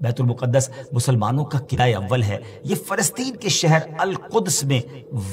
بیت المقدس مسلمانوں کا قلعہ اول ہے۔ یہ فلسطین کے شہر القدس میں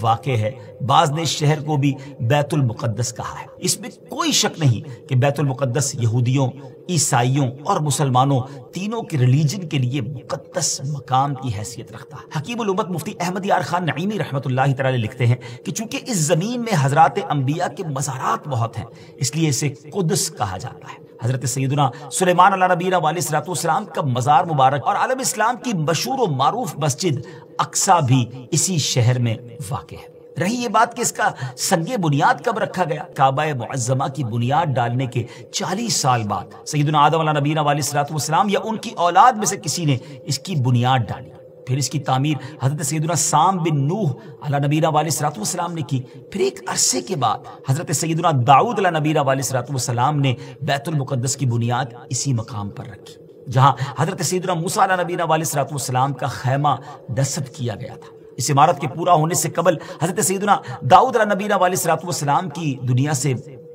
واقع ہے۔ بعض نے اس شہر کو بھی بیت المقدس کہا ہے۔ اس میں کوئی شک نہیں کہ بیت المقدس یہودیوں، عیسائیوں اور مسلمانوں تینوں کے ریلیجن کے لیے مقدس مقام کی حیثیت رکھتا ہے۔ حکیم الامت مفتی احمد یار خان نعیمی رحمۃ اللہ تعالی لکھتے ہیں کہ چونکہ اس زمین میں حضرات انبیاء کے مزارات بہت ہیں، اس لیے اسے قدس کہا جاتا ہے۔ حضرت سیدنا سلیمان علیہ نبینا علیہ الصلوۃ والسلام کا مزار مبارک اور عالم اسلام کی مشہور و معروف مسجد اقصی بھی اسی شہر میں واقع ہے۔ رہی یہ بات کہ اس کا سنگ بنیاد کب رکھا گیا، کعبہ معظمہ کی بنیاد ڈالنے کے 40 سال بعد سیدنا آدم علیہ نبینا علیہ الصلوۃ والسلام یا ان کی اولاد میں سے کسی نے اس کی بنیاد ڈالی۔ پھر اس کی تعمیر حضرت سیدنا سام بن نوح علیہ نبینا علیہ الصلوۃ والسلام نے کی۔ پھر ایک عرصے کے بعد حضرت سیدنا داؤد علیہ نبینا علیہ الصلوۃ والسلام نے بیت المقدس کی بنیاد اسی مقام پر رکھی، جہاں حضرت سیدنا موسیٰ علیہ نبینا علیہ الصلوۃ والسلام کا خیمہ نصب کیا گیا تھا۔ اس عمارت کے پورا ہونے سے قبل حضرت سیدنا داؤد علیہ نبینا علیہ الصلوۃ والسلام کی دنیا سے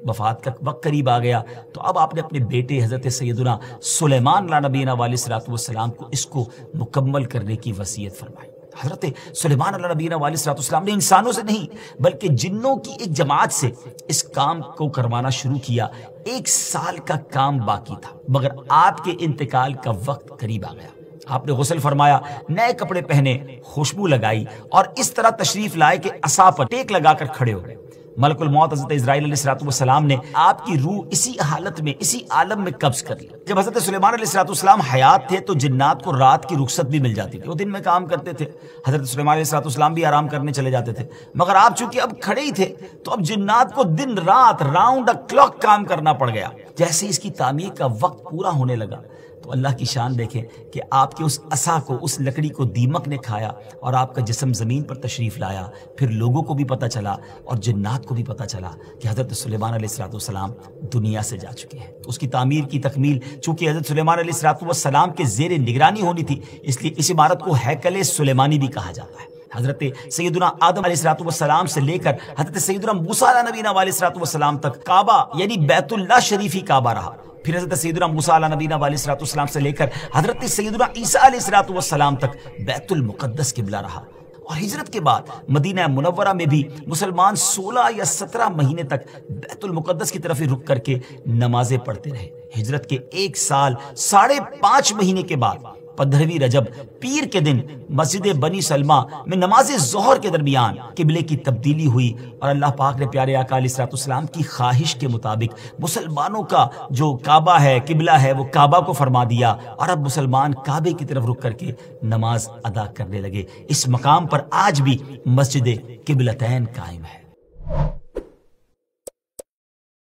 وفات کا وقت قریب آ گیا، تو اب آپ نے اپنے بیٹے حضرت سیدنا سلیمان علیہ نبینا علیہ الصلوۃ والسلام کو اس کو مکمل کرنے کی وصیت فرمائی۔ حضرت سلیمان علیہ نبینا علیہ الصلوۃ والسلام نے انسانوں سے نہیں بلکہ جنوں کی ایک جماعت سے اس کام کو کروانا شروع کیا۔ 1 سال کا کام باقی تھا، مگر آپ کے انتقال کا وقت قریب آ گیا۔ آپ نے غسل فرمایا، نئے کپڑے پہنے، خوشبو لگائی اور اس طرح تشریف لائے کہ عصا پر ٹیک لگا کر کھڑے ہو گئے۔ ملک الموت حضرت اسرائیل علیہ الصلوۃ والسلام نے آپ کی روح اسی حالت میں، اسی عالم میں قبض کر لی۔ جب حضرت سلیمان علیہ الصلوۃ والسلام حیات تھے تو جنات کو رات کی رخصت بھی مل جاتی تھی، وہ دن میں کام کرتے تھے، حضرت سلیمان علیہ الصلوۃ والسلام بھی آرام کرنے چلے جاتے تھے، مگر آپ چونکہ اب کھڑے ہی تھے تو اب جنات کو دن رات راؤنڈ دا کلاک کام کرنا پڑ گیا۔ جیسے اس کی تعمیر کا وقت پورا ہونے لگا تو اللہ کی شان دیکھیں کہ آپ کے اس عصا کو، اس لکڑی کو دیمک نے کھایا اور آپ کا جسم زمین پر تشریف لایا۔ پھر لوگوں کو بھی پتہ چلا اور جنات کو بھی پتہ چلا کہ حضرت سلیمان علیہ الصلوۃ والسلام دنیا سے جا چکے ہیں۔ اس کی تعمیر کی تکمیل چونکہ حضرت سلیمان علیہ الصلوۃ والسلام کے زیر نگرانی ہونی تھی، اس لیے اس عمارت کو ہیکل سلیمانی بھی کہا جاتا ہے۔ حضرت سیدنا آدم علیہ الصلوۃ والسلام سے لے کر حضرت سیدنا موسیٰ علیہ نبینا علیہ الصلوۃ والسلام تک کعبہ یعنی بیت اللہ شریف ہی کعبہ رہا۔ پھر حضرت سیدنا موسیٰ علیہ نبینا علیہ الصلوۃ والسلام سے لے کر حضرت سیدنا عیسیٰ علیہ الصلوۃ والسلام تک بیت المقدس قبلہ رہا۔ اور ہجرت کے بعد مدینہ منورہ میں بھی مسلمان 16 یا 17 مہینے تک بیت المقدس کی طرف رک کر کے نمازیں پڑھتے رہے۔ ہجرت کے 1 سال 5.5 مہینے کے بعد 15ویں رجب پیر کے دن مسجد بنی سلمہ میں نماز ظہر کے درمیان قبلے کی تبدیلی ہوئی اور اللہ پاک نے پیارے آقا علیہ الصلوۃ والسلام کی خواہش کے مطابق مسلمانوں کا جو کعبہ ہے، قبلہ ہے، وہ کعبہ کو فرما دیا اور اب مسلمان کعبے کی طرف رک کر کے نماز ادا کرنے لگے۔ اس مقام پر آج بھی مسجد قبلتین قائم ہے۔